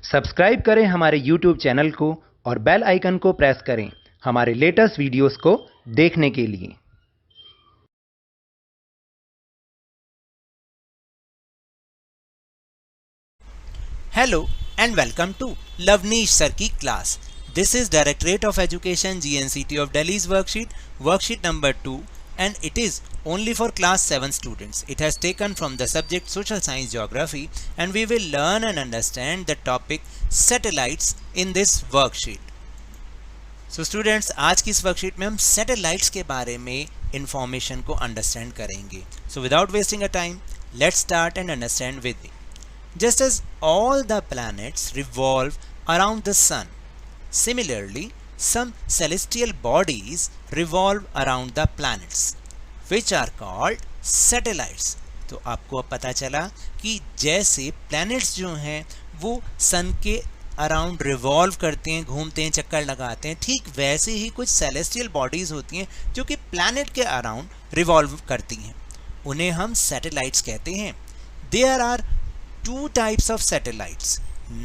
Subscribe करें हमारे YouTube channel को और बेल आइकन को प्रेस करें हमारे लेटेस्ट वीडियोस को देखने के लिए। Hello and welcome to Lavneesh Sir की class. This is Directorate of Education GNCT of Delhi's worksheet number 2, and it is only for class 7 students. It has taken from the subject Social Science Geography, and we will learn and understand the topic satellites in this worksheet. So students, आज की इस worksheet में हम satellites के बारे में information को understand करेंगे. So without wasting a time, let's start and understand with it. Just as all the planets revolve around the sun, similarly, some celestial bodies revolve around the planets, which are called satellites. तो आपको अब पता चला कि जैसे planets जो हैं वो sun के अराउंड रिवॉल्व करते हैं, घूमते हैं, चक्कर लगाते हैं, ठीक वैसे ही कुछ सेलेस्टियल बॉडीज होती हैं जो कि प्लैनेट के अराउंड रिवॉल्व करती हैं. उन्हें हम सैटेलाइट्स कहते हैं. There are two types of satellites,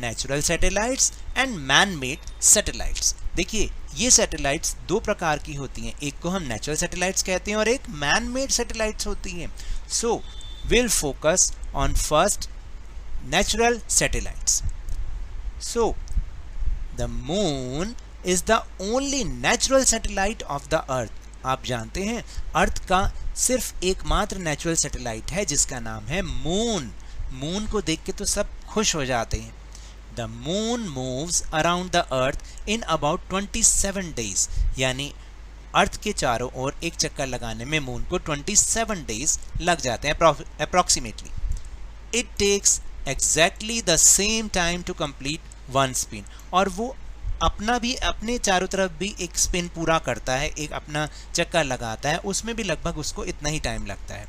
natural satellites and man-made satellites. देखिए, ये सैटेलाइट्स दो प्रकार की होती हैं. एक को हम नेचुरल सैटेलाइट्स कहते हैं और एक मैन-मेड सैटेलाइट्स होती हैं. सो we'll focus on first natural satellites. So the moon is the only natural satellite of the earth. आप जानते हैं अर्थ का सिर्फ एकमात्र नेचुरल सैटेलाइट है जिसका नाम है मून. मून को देख के तो सब खुश हो जाते हैं. The moon moves around the earth in about 27 days. यानी अर्थ के चारों ओर एक चक्कर लगाने में मून को 27 डेज लग जाते हैं approximately. It takes exactly the same time to complete one spin. और वो अपने चारों तरफ भी एक स्पिन पूरा करता है, एक अपना चक्कर लगाता है, उसमें भी लगभग उसको इतना ही टाइम लगता है.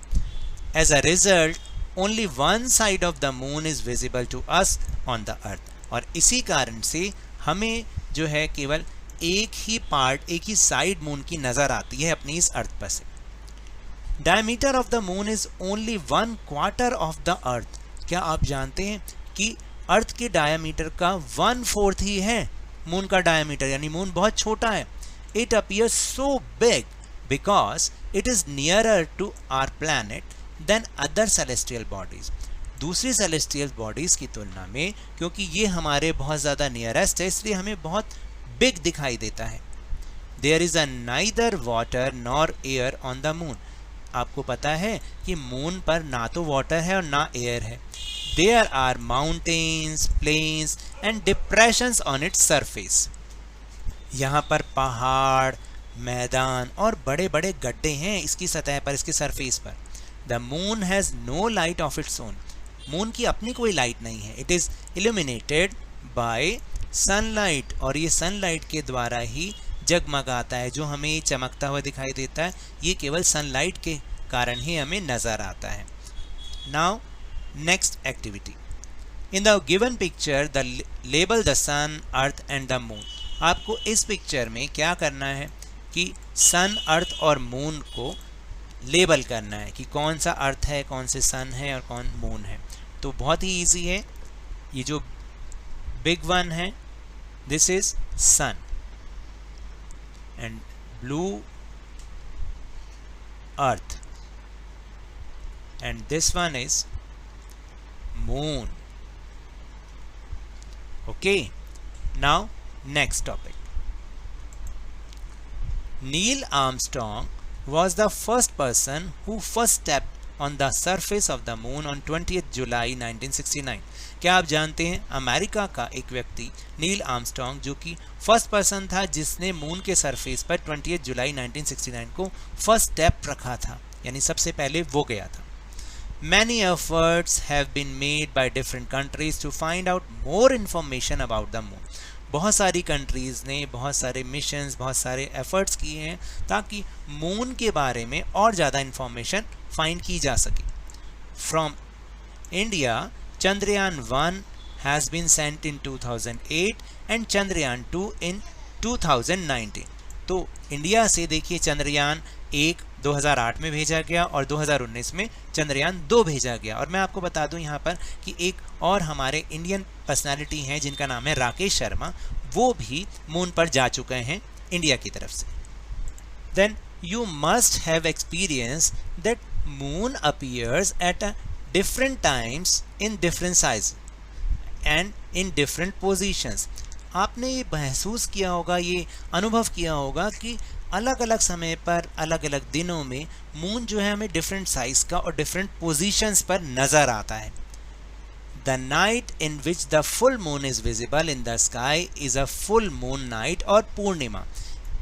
As a result only one side of the moon is visible to us on the earth. और इसी कारण से हमें जो है केवल एक ही पार्ट, एक ही साइड मून की नज़र आती है अपनी इस अर्थ पर से. Diameter of the moon is only 1/4 of the earth. क्या आप जानते हैं कि अर्थ के डायमीटर का 1/4 ही है मून का डायमीटर, यानी मून बहुत छोटा है. It appears so big because it is nearer to our planet than other celestial bodies. दूसरी सेलेस्टियल बॉडीज की तुलना में क्योंकि ये हमारे बहुत ज़्यादा नियरेस्ट है, इसलिए हमें बहुत बिग दिखाई देता है. There is a neither water nor air on the moon. आपको पता है कि मून पर ना तो वाटर है और ना एयर है. There are mountains, plains and depressions on its surface. यहाँ पर पहाड़, मैदान और बड़े बड़े गड्ढे हैं इसकी सतह पर, इसके सरफेस पर. The moon has no light of its own. Moon की अपनी कोई लाइट नहीं है. It is illuminated by sunlight. और ये सनलाइट के द्वारा ही जगमगाता है. जो हमें चमकता हुआ दिखाई देता है ये केवल सनलाइट के कारण ही हमें नज़र आता है. Now next activity. In the given picture the label the sun, earth and the moon. आपको इस पिक्चर में क्या करना है कि सन, अर्थ और मून को लेबल करना है कि कौन सा अर्थ है, कौन से सन है और कौन मून है. तो बहुत ही इजी है. ये जो बिग वन है this is sun and blue earth and this one is moon. Okay, now next topic. Neil Armstrong was the first person who first stepped on the surface of the moon on 20th July 1969. क्या आप जानते हैं America का एक व्यक्ति Neil Armstrong जो कि first person था जिसने मून के सरफेस पर 20th जुलाई 1969 को फर्स्ट स्टेप रखा था, यानी सबसे पहले वो गया था. Many efforts have been made by different countries to find out more information about the moon. बहुत सारी कंट्रीज़ ने बहुत सारे मिशंस, बहुत सारे एफर्ट्स किए हैं ताकि मून के बारे में और ज़्यादा इंफॉर्मेशन फाइंड की जा सके. From India Chandrayaan 1 has been sent in 2008 and Chandrayaan 2 in 2019. तो इंडिया से देखिए चंद्रयान 1 2008 में भेजा गया और 2019 में चंद्रयान 2 भेजा गया। और मैं आपको बता दूं यहाँ पर कि एक और हमारे इंडियन पर्सनालिटी हैं जिनका नाम है राकेश शर्मा, वो भी मून पर जा चुके हैं इंडिया की तरफ से। Then you must have experience that moon appears at different times in different size and in different positions. आपने ये महसूस किया होगा, ये अनुभव किया होगा कि अलग अलग समय पर अलग अलग दिनों में मून जो है हमें डिफरेंट साइज का और डिफरेंट पोजीशंस पर नज़र आता है। The night in which the full moon is visible in the sky is a full moon night और पूर्णिमा।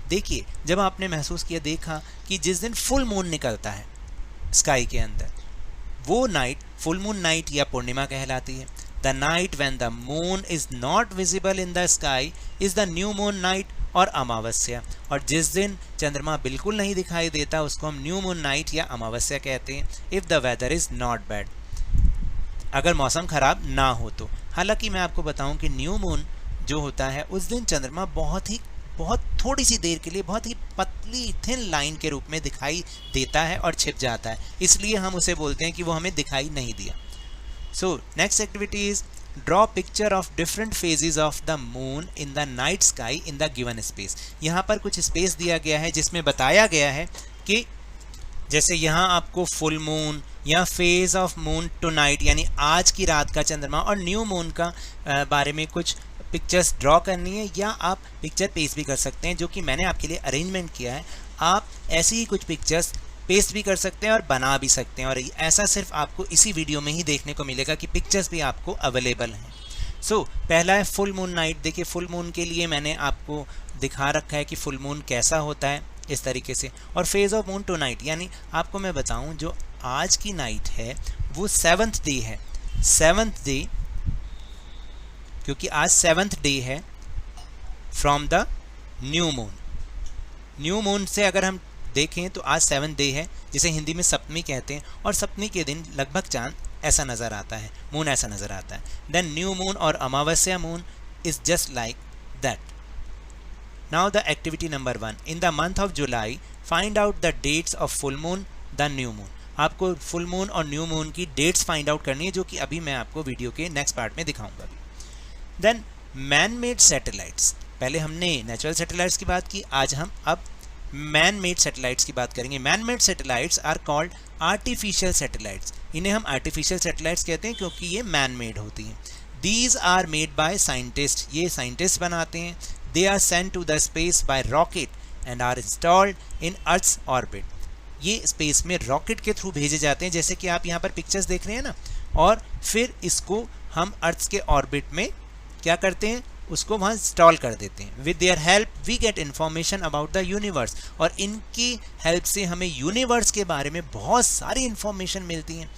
देखिए, जब आपने महसूस किया, देखा कि जिस दिन फुल मून निकलता है स्काई के अंदर, वो नाइट फुल मून नाइट या पूर्णिमा कहलाती है। The night when the moon is not visible in the sky is the new moon night और अमावस्या। और जिस दिन चंद्रमा बिल्कुल नहीं दिखाई देता उसको हम न्यू मून नाइट या अमावस्या कहते हैं, if the weather is not bad, अगर मौसम ख़राब ना हो तो। हालांकि मैं आपको बताऊं कि न्यू मून जो होता है उस दिन चंद्रमा बहुत थोड़ी सी देर के लिए बहुत ही पतली थिन लाइन के रूप में दिखाई देता है और छिप जाता है, इसलिए हम उसे बोलते हैं कि वो हमें दिखाई नहीं दिया। So next activity is draw picture of different phases of the moon in the night sky in the given space. यहाँ पर कुछ स्पेस दिया गया है जिसमें बताया गया है कि जैसे यहाँ आपको फुल मून या phase of moon tonight यानी आज की रात का चंद्रमा और न्यू मून का बारे में कुछ पिक्चर्स ड्रॉ करनी है, या आप पिक्चर पेस्ट भी कर सकते हैं, जो कि मैंने आपके लिए अरेंजमेंट किया है। आप ऐसी ही कुछ पिक्चर्स पेस्ट भी कर सकते हैं और बना भी सकते हैं, और ऐसा सिर्फ आपको इसी वीडियो में ही देखने को मिलेगा कि पिक्चर्स भी आपको अवेलेबल हैं। सो पहला है फुल मून नाइट। देखिए, फुल मून के लिए मैंने आपको दिखा रखा है कि फुल मून कैसा होता है इस तरीके से। और phase of moon tonight यानी आपको मैं बताऊं, जो आज की नाइट है वो 7th डे है। 7th डे, क्योंकि आज 7th डे है from the new moon. New moon से अगर हम देखें तो आज 7th डे है, जिसे हिंदी में सप्तमी कहते हैं, और सप्तमी के दिन लगभग चांद ऐसा नज़र आता है, मून ऐसा नज़र आता है। देन न्यू मून और amavasya moon is just like that. Now the activity number 1, in the month of July find out the dates of full moon the new moon. आपको फुल मून और न्यू मून की dates find out करनी है, जो कि अभी मैं आपको वीडियो के नेक्स्ट पार्ट में दिखाऊंगा। Then man made satellites. पहले हमने नेचुरल सैटेलाइट्स की बात की, आज हम अब मैन मेड सैटेलाइट्स की बात करेंगे। Man made satellites are called artificial satellites. इन्हें हम आर्टिफिशियल सैटेलाइट्स कहते हैं क्योंकि ये मैन मेड होती हैं। These are made by scientist, ये साइंटिस्ट बनाते हैं। They are sent to the space by rocket and are installed in earth's orbit. ये स्पेस में रॉकेट के थ्रू भेजे जाते हैं, जैसे कि आप यहाँ पर पिक्चर्स देख रहे हैं ना, और फिर इसको हम अर्थ के ऑर्बिट में क्या करते हैं, उसको वहाँ इंस्टॉल कर देते हैं। With their help we get information about the universe, और इनकी हेल्प से हमें यूनिवर्स के बारे में बहुत सारी इन्फॉर्मेशन मिलती हैं।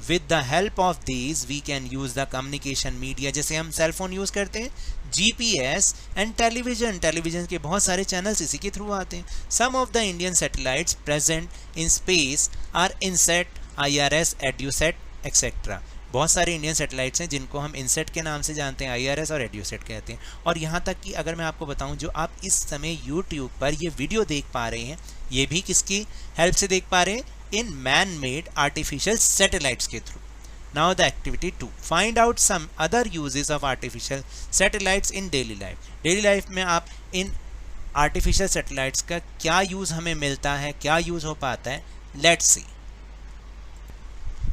With the help of these we can use the communication media, जैसे हम सेल फोन यूज़ करते हैं, GPS एंड टेलीविजन। टेलीविजन के बहुत सारे चैनल्स इसी के थ्रू आते हैं। Some of the Indian satellites present in space are INSAT, IRS, EDUSAT etcetera. बहुत सारे इंडियन सैटेलाइट्स हैं जिनको हम इनसेट के नाम से जानते हैं, IRS और एड्यूसेट कहते हैं। और यहाँ तक कि अगर मैं आपको बताऊँ, जो आप इस समय यूट्यूब पर ये वीडियो देख पा रहे हैं, ये भी किसकी हेल्प से देख पा रहे हैं, इन मैन मेड आर्टिफिशियल सैटेलाइट्स के through. Now the activity 2, find out some other uses of artificial satellites in daily life. Daily life में आप इन आर्टिफिशियल सैटेलाइट्स का क्या यूज़ हमें मिलता है, क्या यूज़ हो पाता है, let's see.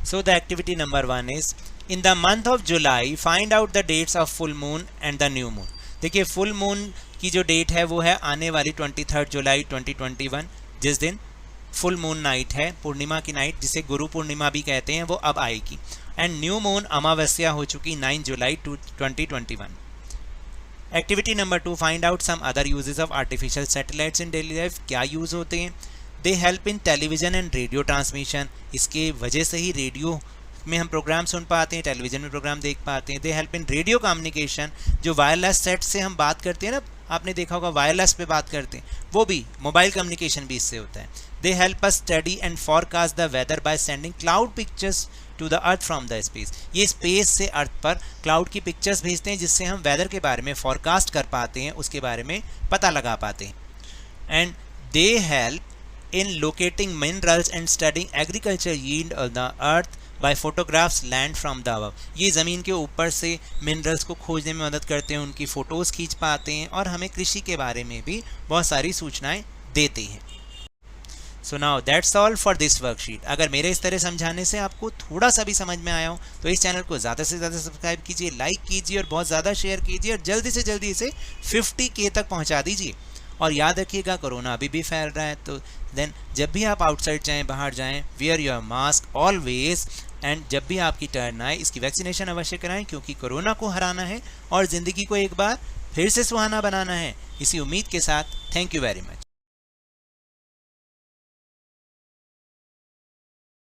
So the activity number 1 is, in the month of July find out the dates of full moon and the new moon। देखिए, फुल मून की जो डेट है वो है आने वाली 23 जुलाई 2021, जिस दिन फुल मून नाइट है, पूर्णिमा की नाइट, जिसे गुरु पूर्णिमा भी कहते हैं, वो अब आएगी। एंड न्यू मून अमावस्या हो चुकी 9 जुलाई 2021। Activity number 2, find out some other uses of artificial satellites in daily life. क्या यूज़ होते हैं, they help in television and radio transmission. इसके वजह से ही रेडियो में हम प्रोग्राम सुन पाते हैं, टेलीविजन में प्रोग्राम देख पाते हैं। They help in radio communication, जो वायरलेस सेट से हम बात करते हैं ना, आपने देखा होगा वायरलेस पे बात करते हैं, वो भी मोबाइल कम्युनिकेशन भी इससे होता है। They help us study and forecast the weather by sending cloud pictures to the earth from the space. ये स्पेस से अर्थ पर क्लाउड की पिक्चर्स भेजते हैं, जिससे हम वेदर के बारे में फॉरकास्ट कर पाते हैं, उसके बारे में पता लगा पाते हैं। And they help in locating minerals and studying agriculture yield on the earth by photographs land from the above. ये ज़मीन के ऊपर से मिनरल्स को खोजने में मदद करते हैं, उनकी फ़ोटोज़ खींच पाते हैं और हमें कृषि के बारे में भी बहुत सारी सूचनाएं देते हैं. So now that's all for this worksheet. अगर मेरे इस तरह समझाने से आपको थोड़ा सा भी समझ में आया हो तो इस चैनल को ज़्यादा से ज़्यादा सब्सक्राइब कीजिए, लाइक कीजिए और बहुत ज़्यादा शेयर कीजिए और जल्दी से जल्दी इसे 50K तक पहुंचा दीजिए. और याद रखिएगा कोरोना अभी भी फैल रहा है, तो देन जब भी आप आउटसाइड जाएं, बाहर जाएं, wear your mask always. And जब भी आपकी टर्न आए इसकी वैक्सीनेशन अवश्य कराएं, क्योंकि कोरोना को हराना है और ज़िंदगी को एक बार फिर से सुहाना बनाना है. इसी उम्मीद के साथ थैंक यू वेरी मच.